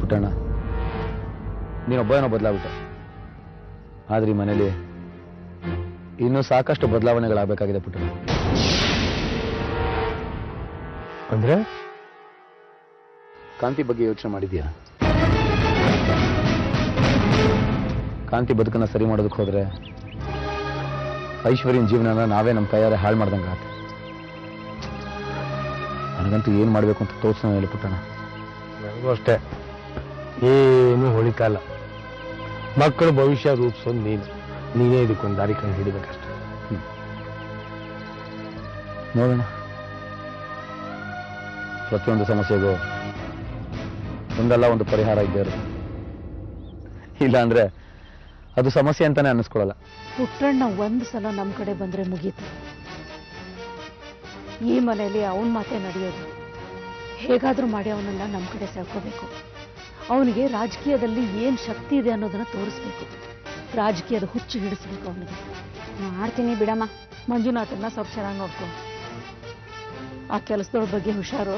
ಪುಟ್ಟಣ್ಣ, ನೀನೊಬ್ಬನೋ ಬದಲಾಗ್ಬಿಟ್ಟೆ. ಆದ್ರೆ ಈ ಮನೇಲಿ ಇನ್ನೂ ಸಾಕಷ್ಟು ಬದಲಾವಣೆಗಳಾಗಬೇಕಾಗಿದೆ ಪುಟ್ಟಣ್ಣ. ಅಂದ್ರೆ ಕಾಂತಿ ಬಗ್ಗೆ ಯೋಚನೆ ಮಾಡಿದ್ಯಾ? ಕಾಂತಿ ಬದುಕನ್ನ ಸರಿ ಮಾಡೋದಕ್ಕೆ ಹೋದ್ರೆ ಐಶ್ವರ್ಯನ ಜೀವನನ ನಾವೇ ನಮ್ಮ ಕೈಯಾರೆ ಹಾಳು ಮಾಡ್ದಂಗೆ ಆತ. ನನಗಂತೂ ಏನು ಮಾಡಬೇಕು ಅಂತ ತೋರಿಸೋಣ ಇಲ್ಲ ಪುಟ್ಟಣ್ಣ. ನನಗೂ ಅಷ್ಟೇ, ಏನು ಹೊಳಿಕಲ್ಲ. ಮಕ್ಕಳ ಭವಿಷ್ಯ ರೂಪಿಸೋದು ನೀನೇ ಇದಕ್ಕೊಂದು ದಾರಿ ಕಂಡು ಹಿಡಿಬೇಕಷ್ಟೆ. ನೋಡೋಣ, ಪ್ರತಿಯೊಂದು ಸಮಸ್ಯೆಗೂ ಒಂದಲ್ಲ ಒಂದು ಪರಿಹಾರ ಇದ್ದೇ ಇರುತ್ತೆ. ಇಲ್ಲ ಅಂದ್ರೆ ಅದು ಸಮಸ್ಯೆ ಅಂತಾನೆ ಅನ್ನಿಸ್ಕೊಳ್ಳಲ್ಲ. ಪುಟ್ಟಣ್ಣ ಒಂದು ಸಲ ನಮ್ಮ ಕಡೆ ಬಂದ್ರೆ ಮುಗೀತು. ಈ ಮನೆಯಲ್ಲಿ ಅವನ ಮಾತೇ ನಡೆಯೋದು. ಹೇಗಾದ್ರೂ ಮಾಡಿ ಅವನನ್ನ ನಮ್ಮ ಕಡೆ ಸೇರ್ಕೋಬೇಕು. ಅವನಿಗೆ ರಾಜಕೀಯದಲ್ಲಿ ಏನು ಶಕ್ತಿ ಇದೆ ಅನ್ನೋದನ್ನ ತೋರಿಸ್ಬೇಕು. ರಾಜಕೀಯದ ಹುಚ್ಚು ಹಿಡಿಸ್ಬೇಕು ಅವನಿಗೆ. ಮಾಡ್ತೀನಿ ಬಿಡಮ್ಮ. ಮಂಜುನಾಥನ್ನ ಸ್ವಲ್ಪ ಚೆನ್ನಾಗಿ ನೋಡ್ಕೊ. ಆ ಕೆಲಸದವ್ರ ಬಗ್ಗೆ ಹುಷಾರು.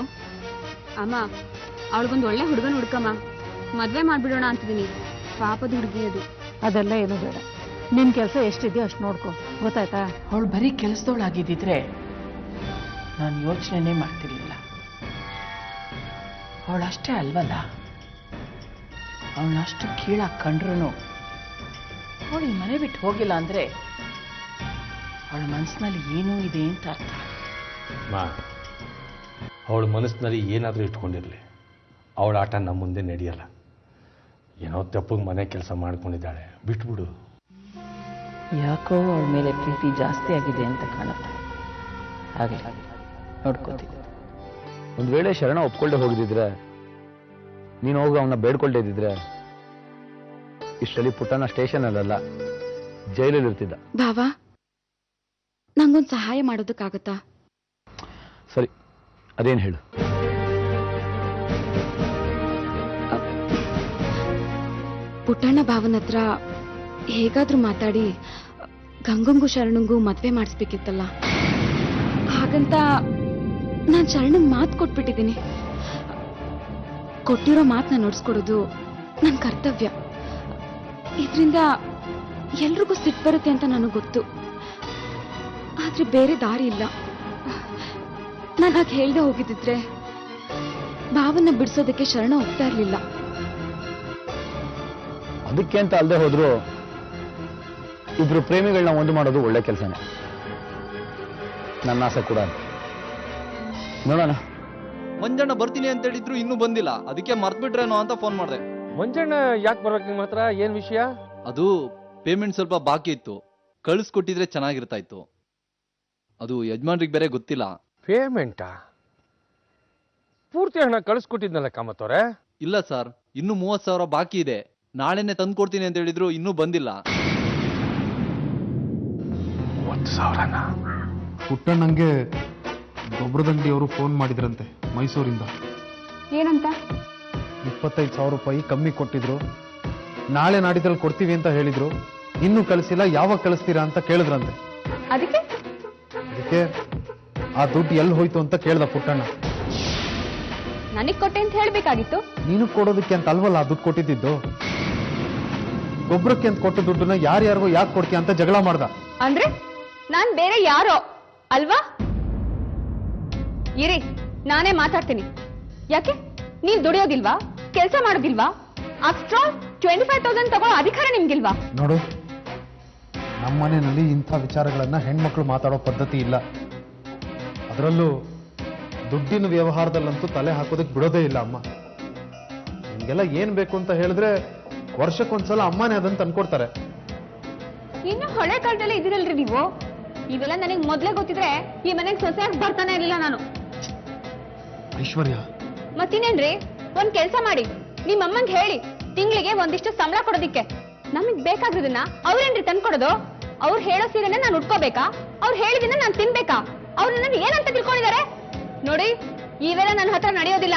ಅಮ್ಮ, ಅವಳಿಗೊಂದು ಒಳ್ಳೆ ಹುಡುಗನ ಹುಡ್ಕಮ್ಮ. ಮದ್ವೆ ಮಾಡ್ಬಿಡೋಣ ಅಂತಿದ್ದೀನಿ. ಪಾಪದ ಹುಡುಗಿ ಅದು. ಅದೆಲ್ಲ ಏನೂ ಬೇಡ. ನಿನ್ ಕೆಲಸ ಎಷ್ಟಿದೆಯೋ ಅಷ್ಟು ನೋಡ್ಕೊ, ಗೊತ್ತಾಯ್ತಾ? ಅವಳು ಬರೀ ಕೆಲಸದವಳಾಗಿದ್ದಿದ್ರೆ ನಾನು ಯೋಚನೆ ಮಾಡ್ತಿರ್ಲಿಲ್ಲ. ಅವಳಷ್ಟೇ ಅಲ್ವಲ್ಲ, ಅವಳಷ್ಟು ಕೀಳಾಗಿ ಕಂಡ್ರು ಅವಳು ಈ ಮನೆ ಬಿಟ್ಟು ಹೋಗಿಲ್ಲ ಅಂದ್ರೆ ಅವಳ ಮನಸ್ಸಿನಲ್ಲಿ ಏನೂ ಇದೆ ಅಂತ ಅರ್ಥ. ಅವಳ ಮನಸ್ಸಿನಲ್ಲಿ ಏನಾದರೂ ಇಟ್ಕೊಂಡಿರಲಿ, ಅವಳ ಆಟ ನಮ್ಮ ಮುಂದೆ ನಡೆಯಲ್ಲ. ಏನೋ ತಪ್ಪಿಗೆ ಮನೆ ಕೆಲಸ ಮಾಡ್ಕೊಂಡಿದ್ದಾಳೆ, ಬಿಟ್ಬಿಡು. ಯಾಕೋ ಅವಳ ಮೇಲೆ ಪ್ರೀತಿ ಜಾಸ್ತಿ ಆಗಿದೆ ಅಂತ ಕಾಣುತ್ತೆ. ಹಾಗೆ ನೋಡ್ಕೋತೀನಿ. ಒಂದು ವೇಳೆ ಶರಣ ಒಪ್ಕೊಳ್ದೆ ಹೋಗಿದ್ರೆ, ನೀನು ಹೋಗಿ ಅವನ್ನ ಬೇಡ್ಕೊಳ್ದೆ ಇದ್ದಿದ್ರೆ ಇಷ್ಟರಲ್ಲಿ ಪುಟ್ಟಣ್ಣ ಸ್ಟೇಷನ್ ಅಲ್ಲ, ಜೈಲಲ್ಲಿ ಇರ್ತಿದ್ದ. ಬಾವಾ, ನಂಗೊಂದು ಸಹಾಯ ಮಾಡೋದಕ್ಕಾಗತ್ತಾ? ಸರಿ, ಅದೇನು ಹೇಳು. ಪುಟ್ಟಣ್ಣ ಭಾವನ ಹತ್ರ ಹೇಗಾದ್ರೂ ಮಾತಾಡಿ ಗಂಗಂಗೂ ಶರಣಂಗೂ ಮದ್ವೆ ಮಾಡಿಸ್ಬೇಕಿತ್ತಲ್ಲ. ಹಾಗಂತ ನಾನು ಶರಣಂಗ್ ಮಾತು ಕೊಟ್ಬಿಟ್ಟಿದ್ದೀನಿ. ಕೊಟ್ಟಿರೋ ಮಾತನ್ನ ನಡೆಸ್ಕೊಡೋದು ನನ್ನ ಕರ್ತವ್ಯ. ಇದರಿಂದ ಎಲ್ರಿಗೂ ಸಿಟ್ಟು ಬರುತ್ತೆ ಅಂತ ನನಗೆ ಗೊತ್ತು. ಆದ್ರೆ ಬೇರೆ ದಾರಿ ಇಲ್ಲ. ನಾನು ಹಾಗೆ ಹೇಳ್ದೆ ಹೋಗಿದ್ದಿದ್ರೆ ಭಾವನ ಬಿಡಿಸೋದಕ್ಕೆ ಶರಣ ಹೋಗ್ತಾ ಇರ್ಲಿಲ್ಲ. ಅದಕ್ಕೆ ಅಂತ ಅಲ್ಲದೆ ಹೋದ್ರು ಇಬ್ರು ಪ್ರೇಮಿಗಳನ್ನ ಒಂದು ಮಾಡೋದು ಒಳ್ಳೆ ಕೆಲಸನೇ. ನನ್ನ ಆಸೆ ಕೂಡ ನೋಡೋಣ. ಮಂಜಣ್ಣ ಬರ್ತೀನಿ ಅಂತ ಹೇಳಿದ್ರು ಇನ್ನೂ ಬಂದಿಲ್ಲ. ಅದಕ್ಕೆ ಮರ್ತ್ಬಿಟ್ರೇನೋ ಅಂತ ಫೋನ್ ಮಾಡಿದೆ. ಮಂಜಣ್ಣ ಯಾಕೆ ಬರ್ಬೇಕು ನಿಮ್ಮ ಹತ್ರ? ಏನ್ ವಿಷಯ? ಅದು ಪೇಮೆಂಟ್ ಸ್ವಲ್ಪ ಬಾಕಿ ಇತ್ತು, ಕಳಿಸ್ಕೊಟ್ಟಿದ್ರೆ ಚೆನ್ನಾಗಿರ್ತಾ ಇತ್ತು. ಅದು ಯಜಮಾನ್ರಿಗೆ ಬೇರೆ ಗೊತ್ತಿಲ್ಲ. ಪೇಮೆಂಟಾ? ಪೂರ್ತಿ ಹಣ ಕಳಿಸ್ಕೊಟ್ಟಿದ್ನಲ್ಲ ಕಾಮತ್ತವ್ರೆ. ಇಲ್ಲ ಸರ್, ಇನ್ನೂ 30,000 ಬಾಕಿ ಇದೆ. ನಾಳೆನೆ ತಂದು ಕೊಡ್ತೀನಿ ಅಂತ ಹೇಳಿದ್ರು, ಇನ್ನೂ ಬಂದಿಲ್ಲ. 30,000ನಾ? ಪುಟ್ಟಣ್ಣಂಗೆ ಗೊಬ್ಬರದಂಗಡಿಯವರು ಫೋನ್ ಮಾಡಿದ್ರಂತೆ ಮೈಸೂರಿಂದ. ಏನಂತ? 25,000 ರೂಪಾಯಿ ಕಮ್ಮಿ ಕೊಟ್ಟಿದ್ರು. ನಾಳೆ ನಾಡಿದ್ರಲ್ಲಿ ಕೊಡ್ತೀವಿ ಅಂತ ಹೇಳಿದ್ರು. ಇನ್ನೂ ಕಳಿಸಿಲ್ಲ, ಯಾವಾಗ ಕಳಿಸ್ತೀರಾ ಅಂತ ಕೇಳಿದ್ರಂತೆ. ಅದಕ್ಕೆ ಆ ದುಡ್ಡು ಎಲ್ಲಿ ಹೋಯ್ತು ಅಂತ ಕೇಳ್ದ ಪುಟ್ಟಣ್ಣ. ನನಗ್ ಕೊಟ್ಟೆ ಅಂತ ಹೇಳ್ಬೇಕಾಗಿತ್ತು. ನೀನು ಕೊಡೋದಕ್ಕೆ ಅಂತ ಅಲ್ವಲ್ಲ ಆ ದುಡ್ಡು ಕೊಟ್ಟಿದ್ದು. ಗೊಬ್ಬರಕ್ಕೆ ಅಂತ ಕೊಟ್ಟ ದುಡ್ಡನ್ನ ಯಾರ್ಯಾರಿಗೋ ಯಾಕೆ ಕೊಡ್ತೀಯ ಅಂತ ಜಗಳ ಮಾಡ್ದ. ಅಂದ್ರೆ ನಾನ್ ಬೇರೆ ಯಾರೋ ಅಲ್ವಾ? ಇರಿ, ನಾನೇ ಮಾತಾಡ್ತೀನಿ. ಯಾಕೆ ನೀವ್ ದುಡಿಯೋದಿಲ್ವಾ? ಕೆಲಸ ಮಾಡೋದಿಲ್ವಾ? ಆಫ್ಟರ್ ಆಲ್ 25,000 ತಗೊಳ್ಳೋ ಅಧಿಕಾರ ನಿಮ್ಗಿಲ್ವಾ? ನೋಡು, ನಮ್ಮ ಮನೆಯಲ್ಲಿ ಇಂಥ ವಿಚಾರಗಳನ್ನ ಹೆಣ್ಮಕ್ಳು ಮಾತಾಡೋ ಪದ್ಧತಿ ಇಲ್ಲ. ಅದರಲ್ಲೂ ದುಡ್ಡಿನ ವ್ಯವಹಾರದಲ್ಲಂತೂ ತಲೆ ಹಾಕೋದಕ್ಕೆ ಬಿಡೋದೇ ಇಲ್ಲ ಅಮ್ಮ. ನಿಮ್ಗೆಲ್ಲ ಏನ್ ಬೇಕು ಅಂತ ಹೇಳಿದ್ರೆ ವರ್ಷಕ್ಕೊಂದ್ಸಲ ಅಮ್ಮನೇ ಅದಂತ ಅನ್ಕೊಡ್ತಾರೆ. ಇನ್ನು ಹಳೆ ಕಾಲದಲ್ಲೇ ಇದಿರಲ್ರಿ ನೀವು. ಇವೆಲ್ಲ ನನಗೆ ಮೊದ್ಲೇ ಗೊತ್ತಿದ್ರೆ ಈ ಮನೆಗೆ ಸೊಸೆಯಾಗಿ ಬರ್ತಾನೆ ಇರಲಿಲ್ಲ ನಾನು. ಐಶ್ವರ್ಯ, ಮತ್ತಿನೇನ್ರಿ, ಒಂದ್ ಕೆಲ್ಸ ಮಾಡಿ, ನಿಮ್ಮ ಅಮ್ಮಂಗೆ ಹೇಳಿ ತಿಂಗಳಿಗೆ ಒಂದಿಷ್ಟು ಸಂಬಳ ಕೊಡೋದಿಕ್ಕೆ. ನಮಗ್ ಬೇಕಾಗಿರೋದನ್ನ ಅವ್ರೇನ್ರಿ ತಂದ್ಕೊಡೋದು? ಅವ್ರು ಹೇಳೋ ಸೀರೆನ ನಾನು ಉಟ್ಕೋಬೇಕಾ? ಅವ್ರು ಹೇಳಿದನ್ನ ನಾನು ತಿನ್ಬೇಕಾ? ಅವ್ರು ನನ್ನ ಏನಂತ ತಿಳ್ಕೊಂಡಿದ್ದಾರೆ ನೋಡಿ. ಇವೆಲ್ಲ ನನ್ನ ಹತ್ರ ನಡೆಯೋದಿಲ್ಲ.